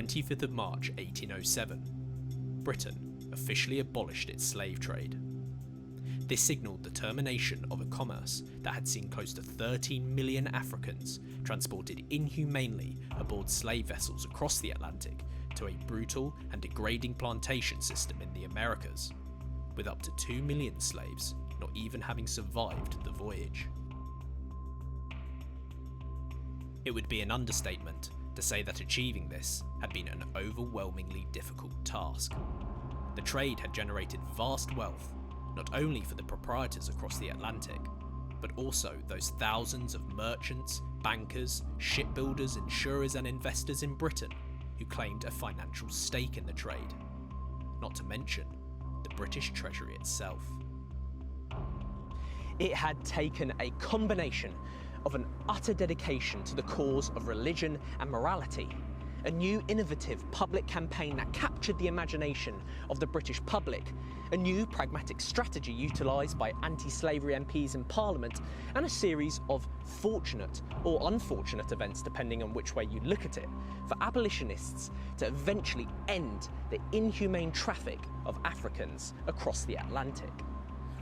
25th of March 1807, Britain officially abolished its slave trade. This signalled the termination of a commerce that had seen close to 13 million Africans transported inhumanely aboard slave vessels across the Atlantic to a brutal and degrading plantation system in the Americas, with up to 2 million slaves not even having survived the voyage. It would be an understatement to say that achieving this had been an overwhelmingly difficult task. The trade had generated vast wealth, not only for the proprietors across the Atlantic, but also those thousands of merchants, bankers, shipbuilders, insurers and investors in Britain who claimed a financial stake in the trade, not to mention the British Treasury itself. It had taken a combination of an utter dedication to the cause of religion and morality, a new innovative public campaign that captured the imagination of the British public, a new pragmatic strategy utilised by anti-slavery MPs in Parliament, and a series of fortunate or unfortunate events, depending on which way you look at it, for abolitionists to eventually end the inhumane traffic of Africans across the Atlantic.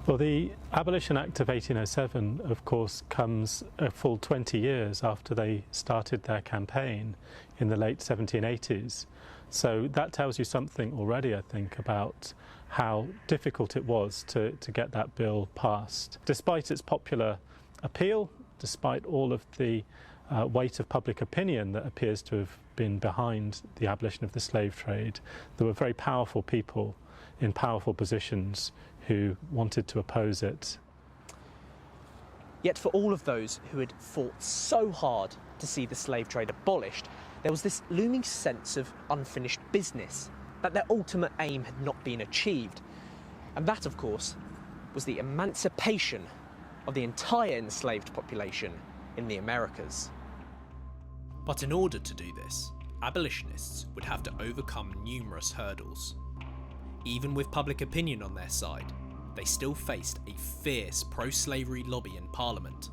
Well, the Abolition Act of 1807, of course, comes a full 20 years after they started their campaign in the late 1780s. So that tells you something already, I think, about how difficult it was to get that bill passed. Despite its popular appeal, despite all of the weight of public opinion that appears to have been behind the abolition of the slave trade, there were very powerful people in powerful positions who wanted to oppose it. Yet for all of those who had fought so hard to see the slave trade abolished, there was this looming sense of unfinished business, that their ultimate aim had not been achieved. And that, of course, was the emancipation of the entire enslaved population in the Americas. But in order to do this, abolitionists would have to overcome numerous hurdles. Even with public opinion on their side, they still faced a fierce pro-slavery lobby in Parliament,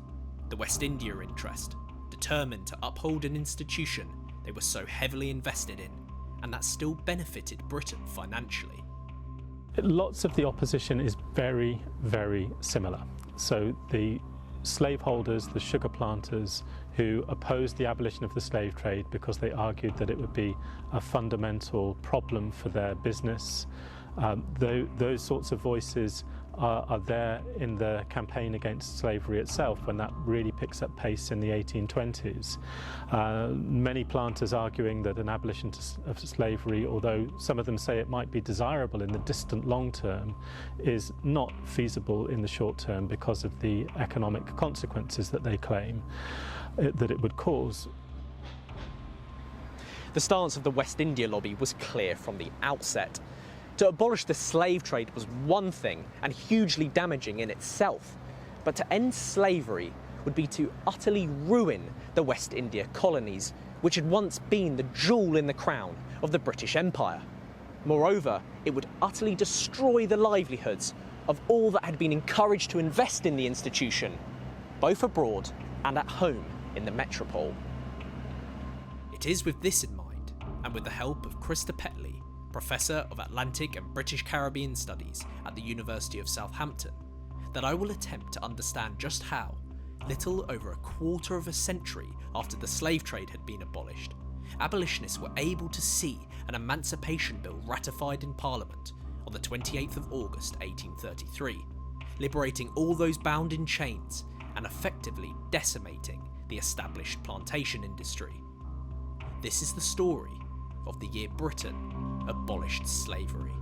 the West India interest, determined to uphold an institution they were so heavily invested in, and that still benefited Britain financially. Lots of the opposition is very, very similar. So the slaveholders, the sugar planters, who opposed the abolition of the slave trade because they argued that it would be a fundamental problem for their business. Those sorts of voices are there in the campaign against slavery itself, when that really picks up pace in the 1820s. Many planters arguing that an abolition of slavery, although some of them say it might be desirable in the distant long term, is not feasible in the short term because of the economic consequences that they claim that it would cause. The stance of the West India lobby was clear from the outset. To abolish the slave trade was one thing and hugely damaging in itself, but to end slavery would be to utterly ruin the West India colonies, which had once been the jewel in the crown of the British Empire. Moreover, it would utterly destroy the livelihoods of all that had been encouraged to invest in the institution, both abroad and at home in the metropole. It is with this in mind, and with the help of Krista Petley, Professor of Atlantic and British Caribbean Studies at the University of Southampton, that I will attempt to understand just how, little over a quarter of a century after the slave trade had been abolished, abolitionists were able to see an emancipation bill ratified in Parliament on the 28th of August 1833, liberating all those bound in chains and effectively decimating the established plantation industry. This is the story of the year Britain abolished slavery.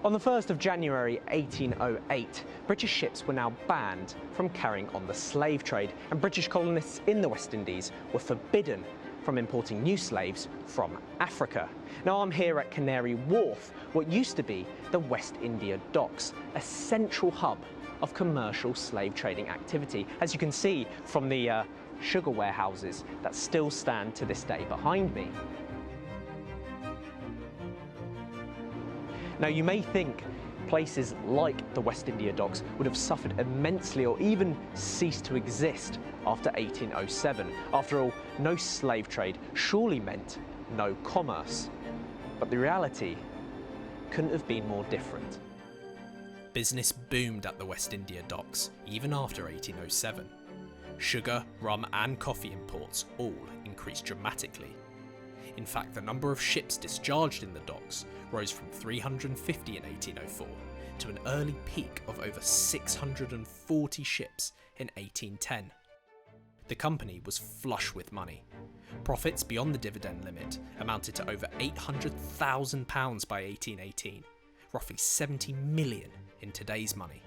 On the 1st of January 1808, British ships were now banned from carrying on the slave trade, and British colonists in the West Indies were forbidden from importing new slaves from Africa. Now I'm here at Canary Wharf, what used to be the West India Docks, a central hub of commercial slave trading activity. As you can see from the sugar warehouses that still stand to this day behind me. Now, you may think places like the West India Docks would have suffered immensely or even ceased to exist after 1807. After all, no slave trade surely meant no commerce. But the reality couldn't have been more different. Business boomed at the West India Docks even after 1807. Sugar, rum and coffee imports all increased dramatically. In fact, the number of ships discharged in the docks rose from 350 in 1804 to an early peak of over 640 ships in 1810. The company was flush with money. Profits beyond the dividend limit amounted to over £800,000 by 1818, roughly 70 million in today's money.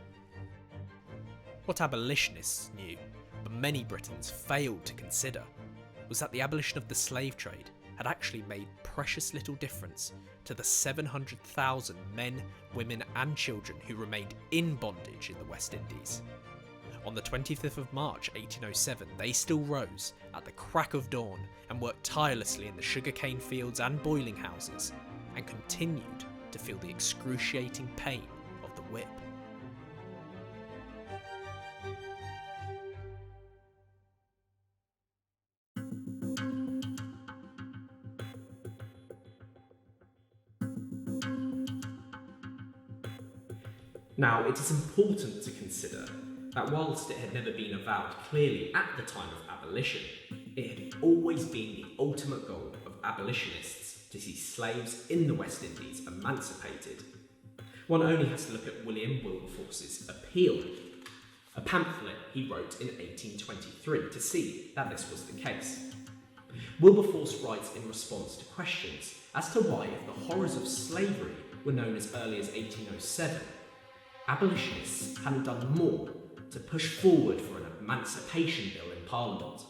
What abolitionists knew, but many Britons failed to consider, was that the abolition of the slave trade had actually made precious little difference to the 700,000 men, women and children who remained in bondage in the West Indies. On the 25th of March 1807, they still rose at the crack of dawn and worked tirelessly in the sugarcane fields and boiling houses, and continued to feel the excruciating pain of the whip. Now, it is important to consider that whilst it had never been avowed clearly at the time of abolition, it had always been the ultimate goal of abolitionists to see slaves in the West Indies emancipated. One only has to look at William Wilberforce's Appeal, a pamphlet he wrote in 1823, to see that this was the case. Wilberforce writes in response to questions as to why, if the horrors of slavery were known as early as 1807, abolitionists hadn't done more to push forward for an emancipation bill in Parliament.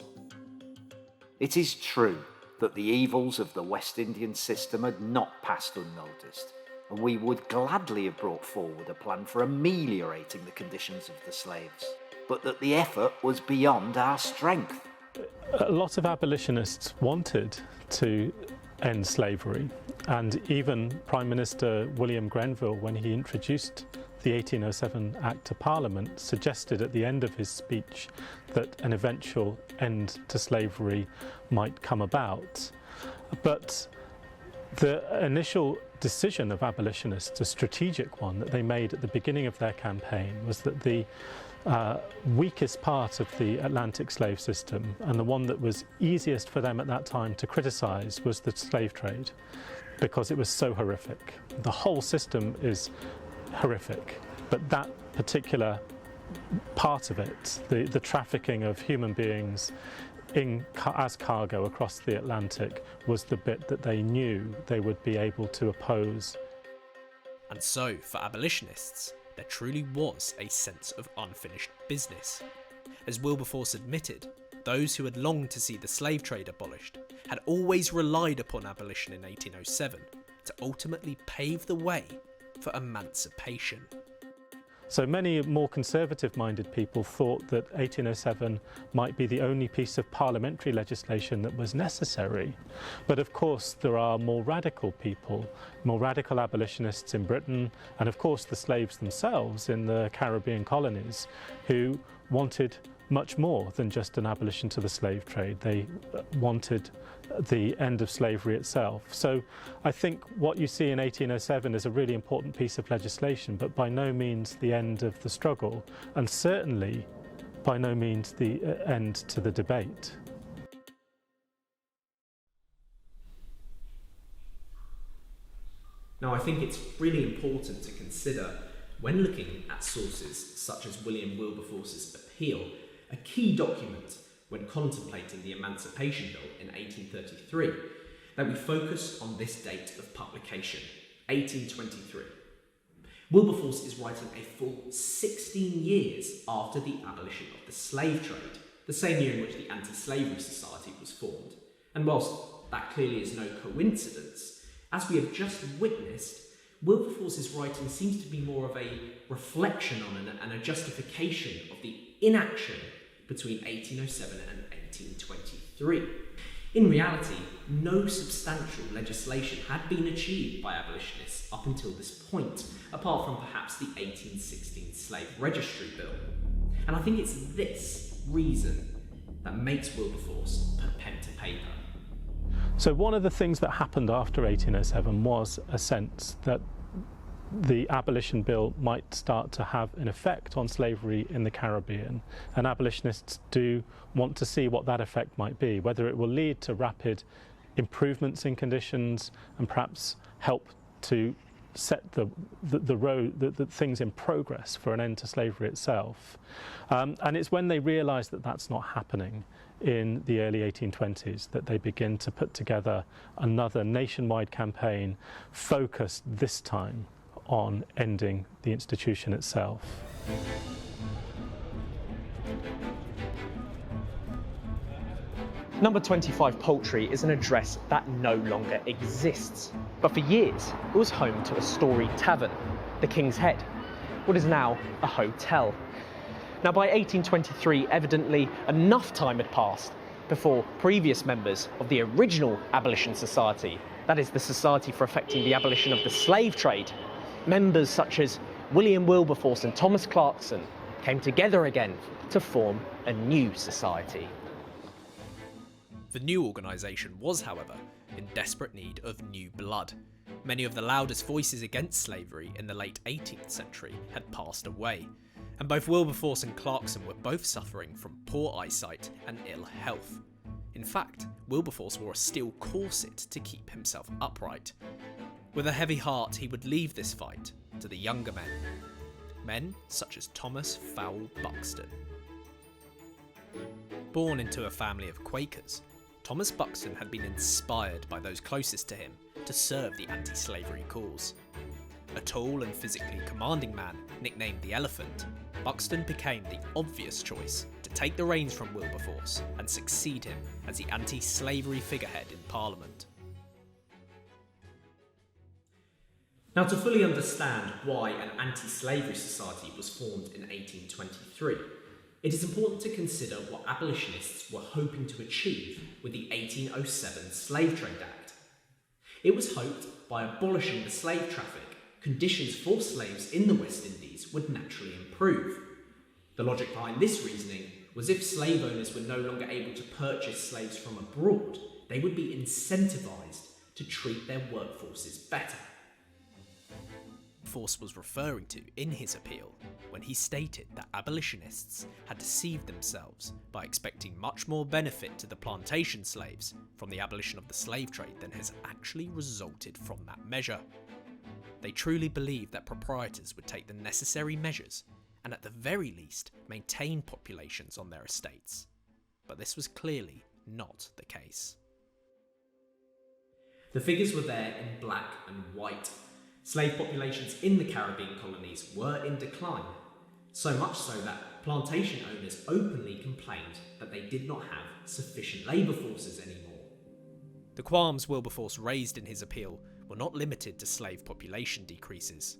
It is true that the evils of the West Indian system had not passed unnoticed, and we would gladly have brought forward a plan for ameliorating the conditions of the slaves, but that the effort was beyond our strength. A lot of abolitionists wanted to end slavery, and even Prime Minister William Grenville, when he introduced the 1807 Act to Parliament, suggested at the end of his speech that an eventual end to slavery might come about. But the initial decision of abolitionists, a strategic one that they made at the beginning of their campaign, was that the weakest part of the Atlantic slave system, and the one that was easiest for them at that time to criticise, was the slave trade, because it was so horrific. The whole system is horrific, but that particular part of it, the trafficking of human beings as cargo across the Atlantic, was the bit that they knew they would be able to oppose. And so, for abolitionists, there truly was a sense of unfinished business. As Wilberforce admitted, those who had longed to see the slave trade abolished had always relied upon abolition in 1807 to ultimately pave the way for emancipation. So many more conservative-minded people thought that 1807 might be the only piece of parliamentary legislation that was necessary. But of course there are more radical people, more radical abolitionists in Britain, and of course the slaves themselves in the Caribbean colonies, who wanted much more than just an abolition to the slave trade. They wanted the end of slavery itself. So I think what you see in 1807 is a really important piece of legislation, but by no means the end of the struggle, and certainly by no means the end to the debate. Now, I think it's really important to consider, when looking at sources such as William Wilberforce's Appeal, a key document when contemplating the Emancipation Bill in 1833, that we focus on this date of publication, 1823. Wilberforce is writing a full 16 years after the abolition of the slave trade, the same year in which the Anti-Slavery Society was formed. And whilst that clearly is no coincidence, as we have just witnessed, Wilberforce's writing seems to be more of a reflection on and a justification of the inaction between 1807 and 1823. In reality, no substantial legislation had been achieved by abolitionists up until this point, apart from perhaps the 1816 Slave Registry Bill. And I think it's this reason that makes Wilberforce put pen to paper. So one of the things that happened after 1807 was a sense that the abolition bill might start to have an effect on slavery in the Caribbean, and abolitionists do want to see what that effect might be, whether it will lead to rapid improvements in conditions and perhaps help to set the road, the things in progress for an end to slavery itself. And it's when they realise that that's not happening in the early 1820s that they begin to put together another nationwide campaign focused this time on ending the institution itself. Number 25 Poultry is an address that no longer exists, but for years it was home to a storied tavern, the King's Head, what is now a hotel. Now by 1823, evidently enough time had passed before previous members of the original Abolition Society, that is the Society for Effecting the Abolition of the Slave Trade, members such as William Wilberforce and Thomas Clarkson came together again to form a new society. The new organisation was, however, in desperate need of new blood. Many of the loudest voices against slavery in the late 18th century had passed away, and both Wilberforce and Clarkson were both suffering from poor eyesight and ill health. In fact, Wilberforce wore a steel corset to keep himself upright. With a heavy heart, he would leave this fight to the younger men such as Thomas Fowell Buxton. Born into a family of Quakers, Thomas Buxton had been inspired by those closest to him to serve the anti-slavery cause. A tall and physically commanding man nicknamed the Elephant, Buxton became the obvious choice to take the reins from Wilberforce and succeed him as the anti-slavery figurehead in Parliament. Now, to fully understand why an anti-slavery society was formed in 1823, it is important to consider what abolitionists were hoping to achieve with the 1807 Slave Trade Act. It was hoped by abolishing the slave traffic, conditions for slaves in the West Indies would naturally improve. The logic behind this reasoning was if slave owners were no longer able to purchase slaves from abroad, they would be incentivised to treat their workforces better. Wilberforce was referring to in his appeal when he stated that abolitionists had deceived themselves by expecting much more benefit to the plantation slaves from the abolition of the slave trade than has actually resulted from that measure. They truly believed that proprietors would take the necessary measures and at the very least maintain populations on their estates. But this was clearly not the case. The figures were there in black and white. Slave populations in the Caribbean colonies were in decline, so much so that plantation owners openly complained that they did not have sufficient labour forces anymore. The qualms Wilberforce raised in his appeal were not limited to slave population decreases.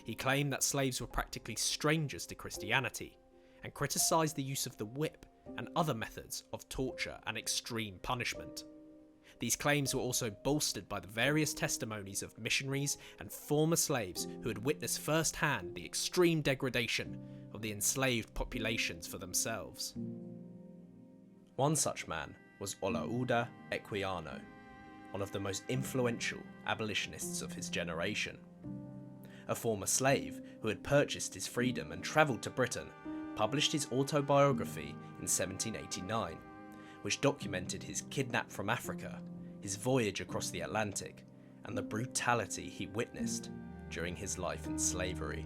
He claimed that slaves were practically strangers to Christianity, and criticised the use of the whip and other methods of torture and extreme punishment. These claims were also bolstered by the various testimonies of missionaries and former slaves who had witnessed firsthand the extreme degradation of the enslaved populations for themselves. One such man was Olaudah Equiano, one of the most influential abolitionists of his generation. A former slave who had purchased his freedom and travelled to Britain, published his autobiography in 1789, which documented his kidnap from Africa, his voyage across the Atlantic, and the brutality he witnessed during his life in slavery.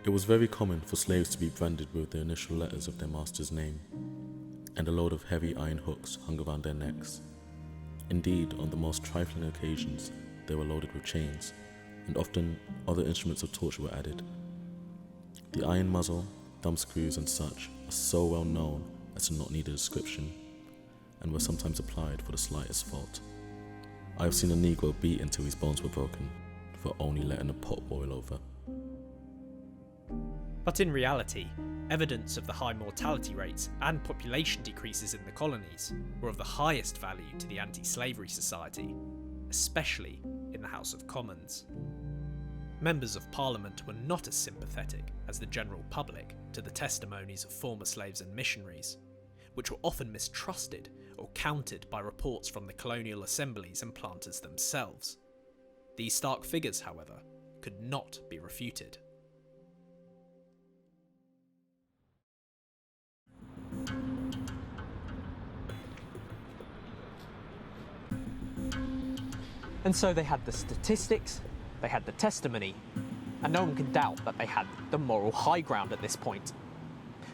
It was very common for slaves to be branded with the initial letters of their master's name, and a load of heavy iron hooks hung around their necks. Indeed, on the most trifling occasions, they were loaded with chains, and often other instruments of torture were added. The iron muzzle, thumb screws and such are so well known as to not need a description, and were sometimes applied for the slightest fault. I have seen a Negro beat until his bones were broken for only letting a pot boil over. But in reality, evidence of the high mortality rates and population decreases in the colonies were of the highest value to the Anti-Slavery Society, especially in the House of Commons. Members of Parliament were not as sympathetic as the general public to the testimonies of former slaves and missionaries, which were often mistrusted or countered by reports from the colonial assemblies and planters themselves. These stark figures, however, could not be refuted. And so they had the statistics, they had the testimony, and no one can doubt that they had the moral high ground at this point.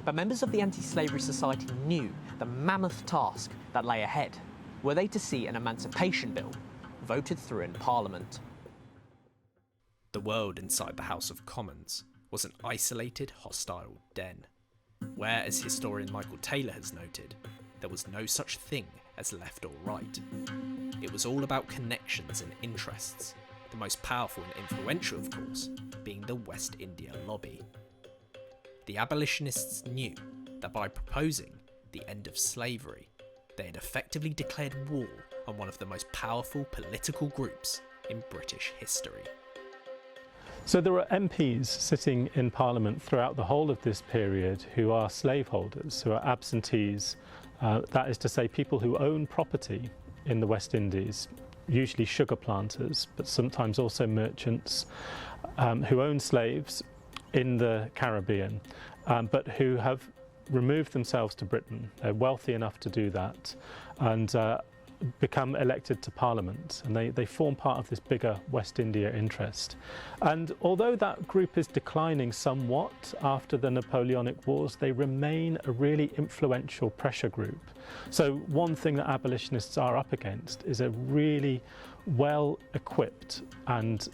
But members of the Anti-Slavery Society knew the mammoth task that lay ahead, were they to see an emancipation bill voted through in Parliament. The world inside the House of Commons was an isolated, hostile den, where, as historian Michael Taylor has noted, there was no such thing as left or right. It was all about connections and interests, the most powerful and influential, of course, being the West India lobby. The abolitionists knew that by proposing the end of slavery, they had effectively declared war on one of the most powerful political groups in British history. So there are MPs sitting in Parliament throughout the whole of this period who are slaveholders, who are absentees, that is to say people who own property in the West Indies, usually sugar planters, but sometimes also merchants, who own slaves in the Caribbean, but who have removed themselves to Britain. They're wealthy enough to do that and become elected to Parliament, and they form part of this bigger West India interest. And although that group is declining somewhat after the Napoleonic Wars, they remain a really influential pressure group. So one thing that abolitionists are up against is a really well-equipped and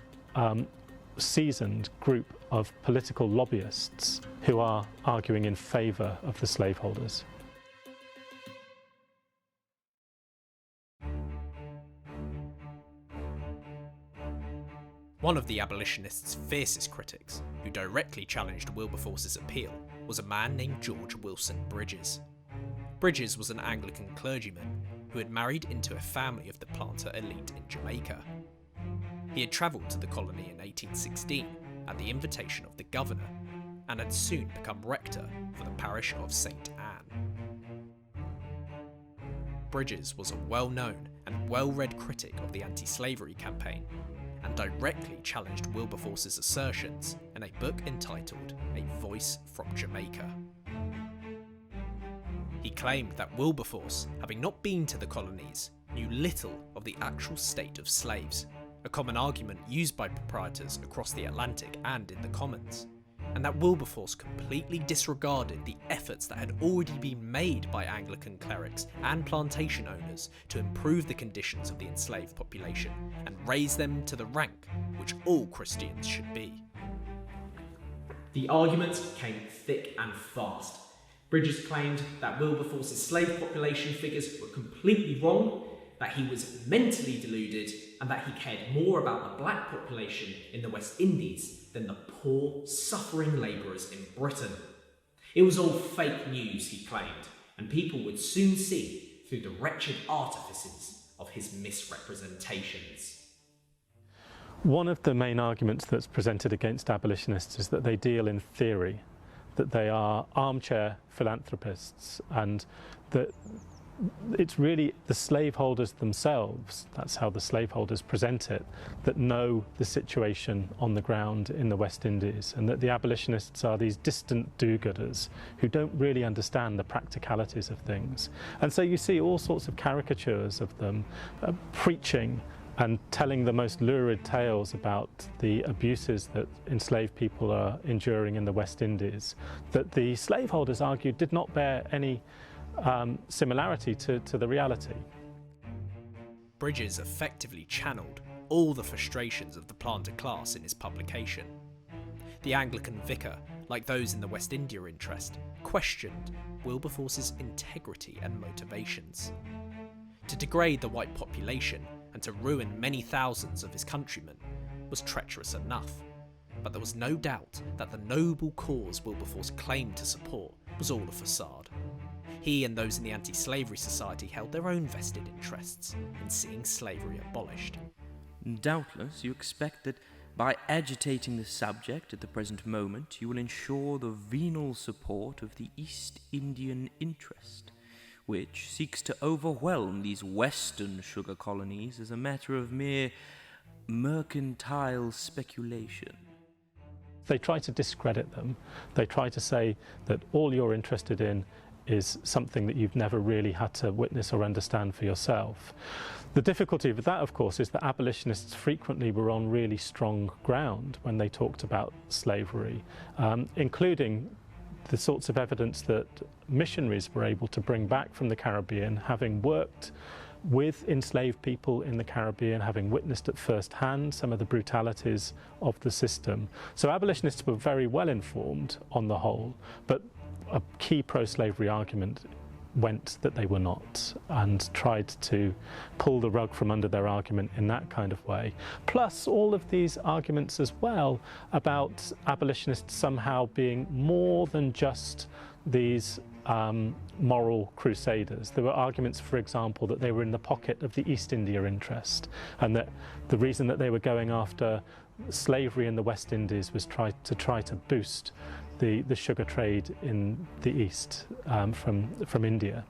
seasoned group of political lobbyists who are arguing in favour of the slaveholders. One of the abolitionists' fiercest critics, who directly challenged Wilberforce's appeal, was a man named George Wilson Bridges. Bridges was an Anglican clergyman who had married into a family of the planter elite in Jamaica. He had travelled to the colony in 1816 at the invitation of the governor, and had soon become rector for the parish of St. Anne. Bridges was a well-known and well-read critic of the anti-slavery campaign, and directly challenged Wilberforce's assertions in a book entitled A Voice from Jamaica. He claimed that Wilberforce, having not been to the colonies, knew little of the actual state of slaves, a common argument used by proprietors across the Atlantic and in the Commons, and that Wilberforce completely disregarded the efforts that had already been made by Anglican clerics and plantation owners to improve the conditions of the enslaved population and raise them to the rank which all Christians should be. The arguments came thick and fast. Bridges claimed that Wilberforce's slave population figures were completely wrong, that he was mentally deluded, and that he cared more about the black population in the West Indies than the poor, suffering labourers in Britain. It was all fake news, he claimed, and people would soon see through the wretched artifices of his misrepresentations. One of the main arguments that's presented against abolitionists is that they deal in theory, that they are armchair philanthropists, and that it's really the slaveholders themselves, that's how the slaveholders present it, that know the situation on the ground in the West Indies, and that the abolitionists are these distant do-gooders who don't really understand the practicalities of things. And so you see all sorts of caricatures of them preaching and telling the most lurid tales about the abuses that enslaved people are enduring in the West Indies, that the slaveholders argued did not bear any similarity to the reality. Bridges effectively channeled all the frustrations of the planter class in his publication. The Anglican vicar, like those in the West India interest, questioned Wilberforce's integrity and motivations. To degrade the white population and to ruin many thousands of his countrymen was treacherous enough, but there was no doubt that the noble cause Wilberforce claimed to support was all a facade. He and those in the Anti-Slavery Society held their own vested interests in seeing slavery abolished. Doubtless you expect that by agitating the subject at the present moment, you will ensure the venal support of the East Indian interest, which seeks to overwhelm these western sugar colonies as a matter of mere mercantile speculation. They try to discredit them. They try to say that all you're interested in is something that you've never really had to witness or understand for yourself. The difficulty with that, of course, is that abolitionists frequently were on really strong ground when they talked about slavery, including the sorts of evidence that missionaries were able to bring back from the Caribbean, having worked with enslaved people in the Caribbean, having witnessed at first hand some of the brutalities of the system. So abolitionists were very well informed on the whole, but a key pro-slavery argument went that they were not, and tried to pull the rug from under their argument in that kind of way. Plus all of these arguments as well about abolitionists somehow being more than just these moral crusaders. There were arguments, for example, that they were in the pocket of the East India interest, and that the reason that they were going after slavery in the West Indies was to try to boost the sugar trade in the East from India.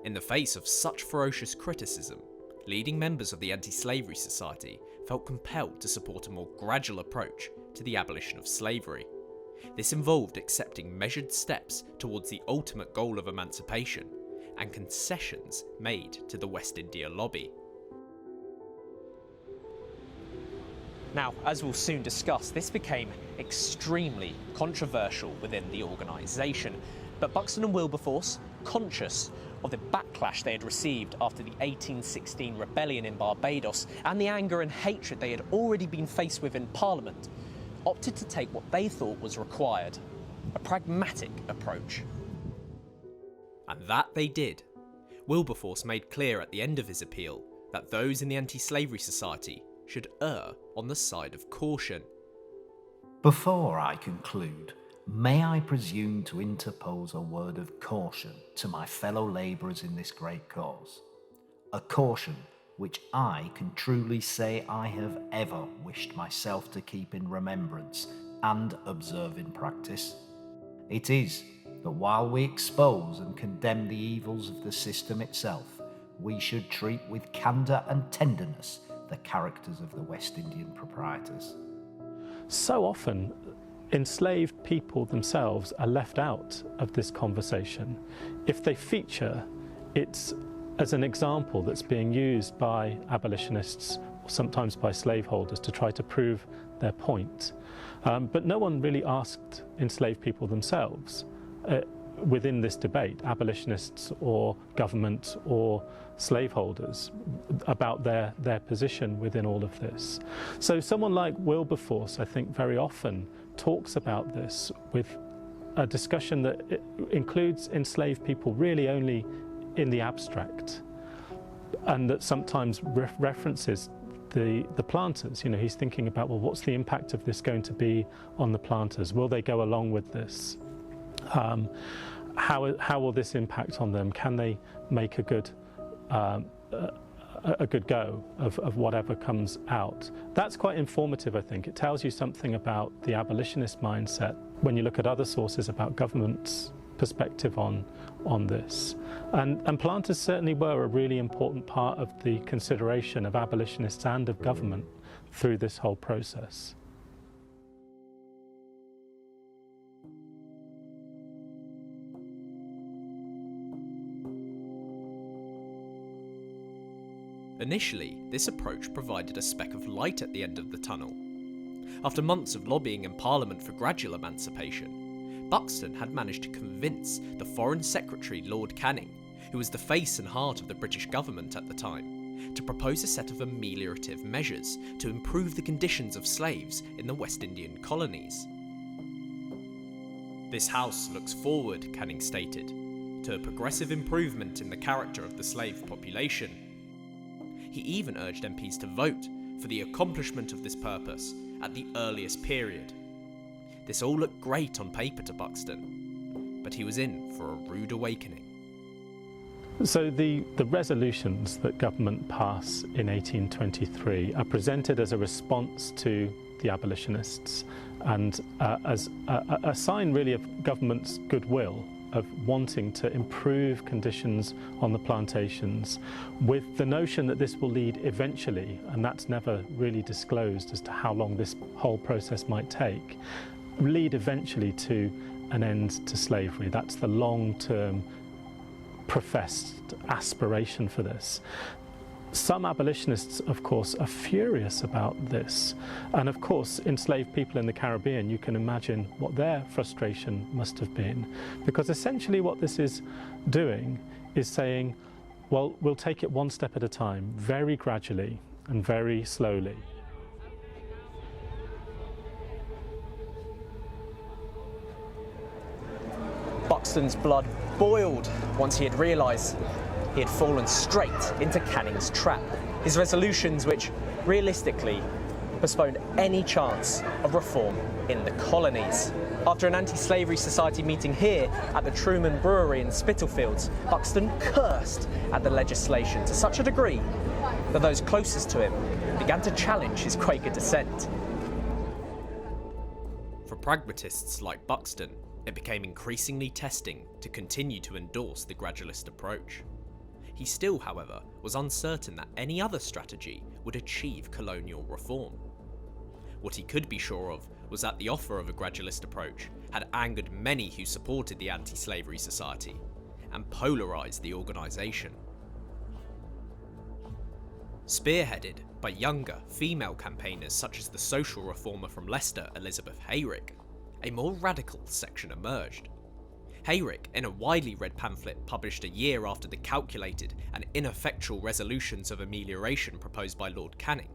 In the face of such ferocious criticism, leading members of the Anti-Slavery Society felt compelled to support a more gradual approach to the abolition of slavery. This involved accepting measured steps towards the ultimate goal of emancipation and concessions made to the West India lobby. Now, as we'll soon discuss, this became extremely controversial within the organisation, but Buxton and Wilberforce, conscious of the backlash they had received after the 1816 rebellion in Barbados and the anger and hatred they had already been faced with in Parliament, opted to take what they thought was required, a pragmatic approach. And that they did. Wilberforce made clear at the end of his appeal that those in the Anti-Slavery Society should err on the side of caution. Before I conclude, may I presume to interpose a word of caution to my fellow labourers in this great cause? A caution which I can truly say I have ever wished myself to keep in remembrance and observe in practice. It is that while we expose and condemn the evils of the system itself, we should treat with candour and tenderness the characters of the West Indian proprietors. So often, enslaved people themselves are left out of this conversation. If they feature, it's as an example that's being used by abolitionists, or sometimes by slaveholders, to try to prove their point. But no one really asked enslaved people themselves within this debate, abolitionists or government or slaveholders, about their position within all of this. So someone like Wilberforce, I think, very often talks about this with a discussion that includes enslaved people really only in the abstract, and that sometimes references the planters. You know, he's thinking about, well, what's the impact of this going to be on the planters? Will they go along with this? How will this impact on them? Can they make a good go of whatever comes out? That's quite informative, I think. It tells you something about the abolitionist mindset when you look at other sources about government's perspective on this. And planters certainly were a really important part of the consideration of abolitionists and of government through this whole process. Initially, this approach provided a speck of light at the end of the tunnel. After months of lobbying in Parliament for gradual emancipation, Buxton had managed to convince the Foreign Secretary Lord Canning, who was the face and heart of the British government at the time, to propose a set of ameliorative measures to improve the conditions of slaves in the West Indian colonies. "This House looks forward," Canning stated, "to a progressive improvement in the character of the slave population." He even urged MPs to vote for the accomplishment of this purpose at the earliest period. This all looked great on paper to Buxton, but he was in for a rude awakening. So the resolutions that government pass in 1823 are presented as a response to the abolitionists and as a sign really of government's goodwill of wanting to improve conditions on the plantations, with the notion that this will lead eventually, and that's never really disclosed as to how long this whole process might take, lead eventually to an end to slavery. That's the long-term professed aspiration for this. Some abolitionists, of course, are furious about this. And of course, enslaved people in the Caribbean, you can imagine what their frustration must have been. Because essentially what this is doing is saying, well, we'll take it one step at a time, very gradually and very slowly. Buxton's blood boiled once he had realised he had fallen straight into Canning's trap. His resolutions, which realistically postponed any chance of reform in the colonies. After an anti-slavery society meeting here at the Truman Brewery in Spitalfields, Buxton cursed at the legislation to such a degree that those closest to him began to challenge his Quaker descent. For pragmatists like Buxton, it became increasingly testing to continue to endorse the gradualist approach. He still, however, was uncertain that any other strategy would achieve colonial reform. What he could be sure of was that the offer of a gradualist approach had angered many who supported the anti-slavery society and polarised the organisation. Spearheaded by younger female campaigners such as the social reformer from Leicester, Elizabeth Hayrick, a more radical section emerged. Hayrick, in a widely read pamphlet published a year after the calculated and ineffectual resolutions of amelioration proposed by Lord Canning,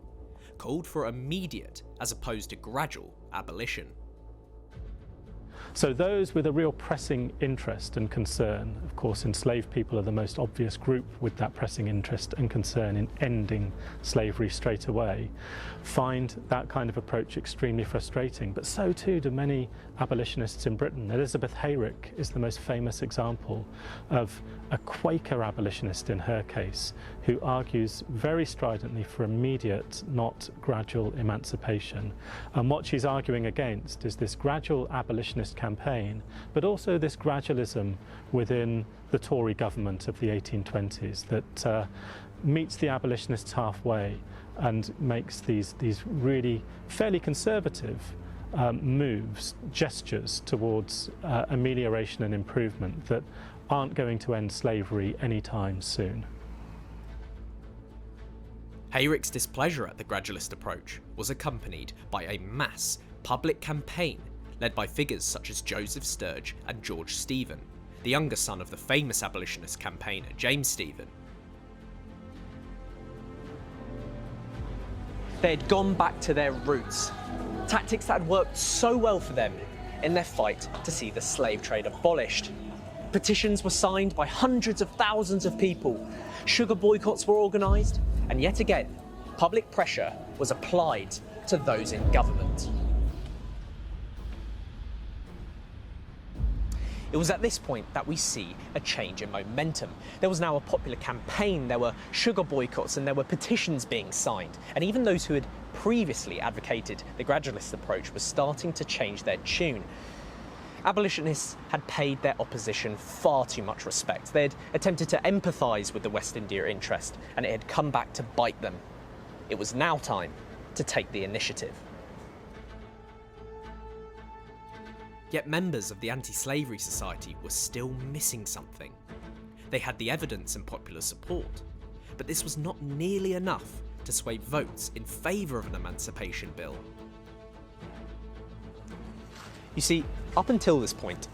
called for immediate as opposed to gradual abolition. So those with a real pressing interest and concern, of course enslaved people are the most obvious group with that pressing interest and concern in ending slavery straight away, find that kind of approach extremely frustrating. But so too do many abolitionists in Britain. Elizabeth Hayrick is the most famous example of a Quaker abolitionist in her case, who argues very stridently for immediate, not gradual emancipation. And what she's arguing against is this gradual abolitionist campaign, but also this gradualism within the Tory government of the 1820s that meets the abolitionists halfway and makes these really fairly conservative moves, gestures towards amelioration and improvement that aren't going to end slavery anytime soon. Hayrick's displeasure at the gradualist approach was accompanied by a mass public campaign led by figures such as Joseph Sturge and George Stephen, the younger son of the famous abolitionist campaigner James Stephen. They had gone back to their roots, tactics that had worked so well for them in their fight to see the slave trade abolished. Petitions were signed by hundreds of thousands of people, sugar boycotts were organised, and yet again, public pressure was applied to those in government. It was at this point that we see a change in momentum. There was now a popular campaign, there were sugar boycotts, and there were petitions being signed. And even those who had previously advocated the gradualist approach were starting to change their tune. Abolitionists had paid their opposition far too much respect. They had attempted to empathise with the West India interest, and it had come back to bite them. It was now time to take the initiative. Yet members of the anti-slavery society were still missing something. They had the evidence and popular support, but this was not nearly enough to sway votes in favour of an emancipation bill. You see, up until this point,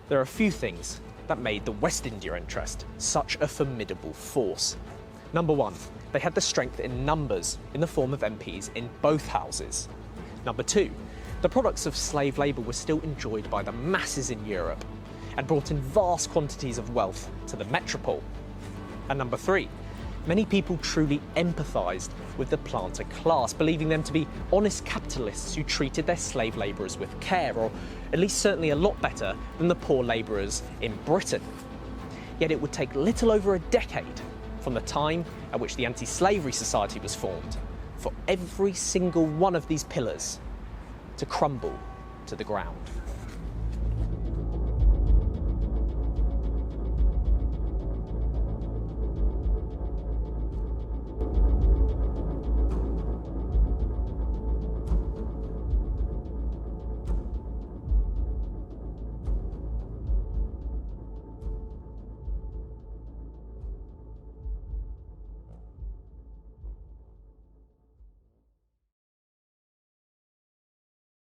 there are a few things that made the West India interest such a formidable force. Number one, they had the strength in numbers in the form of MPs in both houses. Number two, the products of slave labour were still enjoyed by the masses in Europe and brought in vast quantities of wealth to the metropole. And number three, Many people truly empathised with the planter class, believing them to be honest capitalists who treated their slave labourers with care, or at least certainly a lot better than the poor labourers in Britain. Yet it would take little over a decade from the time at which the Anti-Slavery Society was formed for every single one of these pillars to crumble to the ground.